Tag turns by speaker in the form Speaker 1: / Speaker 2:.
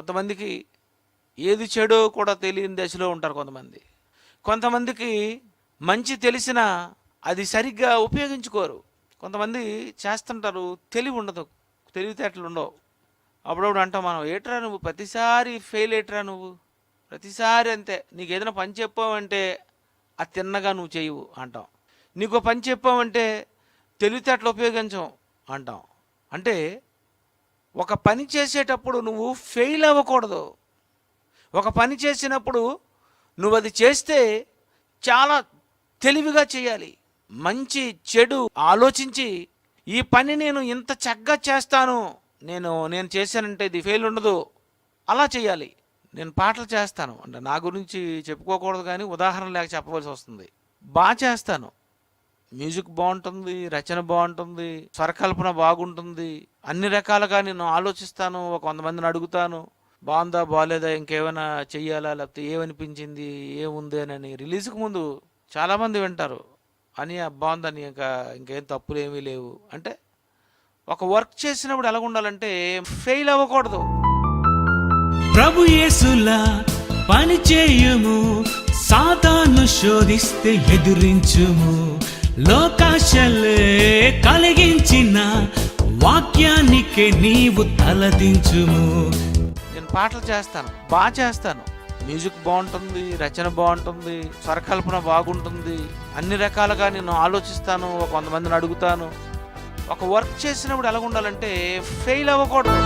Speaker 1: కొంతమందికి ఏది చెడో కూడా తెలియని దశలో ఉంటారు. కొంతమందికి మంచి తెలిసినా అది సరిగ్గా ఉపయోగించుకోరు. కొంతమంది చేస్తుంటారు, తెలివి ఉండదు, తెలివితేటలు ఉండవు. అప్పుడప్పుడు అంటాం మనం, ఏట్రా నువ్వు ప్రతిసారి ఫెయిల్, ఏట్రా నువ్వు ప్రతిసారి అంతే, నీకు ఏదైనా పని చెప్పావంటే అది తిన్నగా నువ్వు చేయవు అంటాం. నీకు పని చెప్పావంటే తెలివితేటలు ఉపయోగించం అంటాం. అంటే ఒక పని చేసేటప్పుడు నువ్వు ఫెయిల్ అవ్వకూడదు. ఒక పని చేసినప్పుడు నువ్వు అది చేస్తే చాలా తెలివిగా చేయాలి. మంచి చెడు ఆలోచించి ఈ పని నేను ఇంత చక్కగా చేస్తాను, నేను చేశానంటే ఇది ఫెయిల్ ఉండదు, అలా చేయాలి. నేను పాటలు చేస్తాను అంటే నా గురించి చెప్పుకోకూడదు, కానీ ఉదాహరణ లేక చెప్పవలసి వస్తుంది. బాగా చేస్తాను, మ్యూజిక్ బాగుంటుంది, రచన బాగుంటుంది, స్వరకల్పన బాగుంటుంది, అన్ని రకాలుగా నేను ఆలోచిస్తాను. కొంతమందిని అడుగుతాను, బాగుందా బాగాలేదా, ఇంకేమైనా చెయ్యాలా, లేకపోతే ఏమనిపించింది, ఏముంది అని. రిలీజ్కి ముందు చాలామంది వింటారు అని, బాగుందని, ఇంకేం తప్పులు ఏమీ లేవు అంటే. ఒక వర్క్ చేసినప్పుడు ఎలా ఉండాలంటే ఫెయిల్ అవ్వకూడదు.
Speaker 2: ప్రభు యేసులా పని చేయుము, సాతాను శోధిస్తే ఎదురించుము, లోకాశలే కలిగించిన వాక్యానికే నీవు తలదించుము.
Speaker 1: నేను పాటలు చేస్తాను, బాగా చేస్తాను, మ్యూజిక్ బాగుంటుంది, రచన బాగుంటుంది, స్వరకల్పన బాగుంటుంది, అన్ని రకాలుగా నేను ఆలోచిస్తాను. కొంతమందిని అడుగుతాను. ఒక వర్క్ చేసినప్పుడు ఎలా ఉండాలంటే ఫెయిల్ అవ్వకూడదు.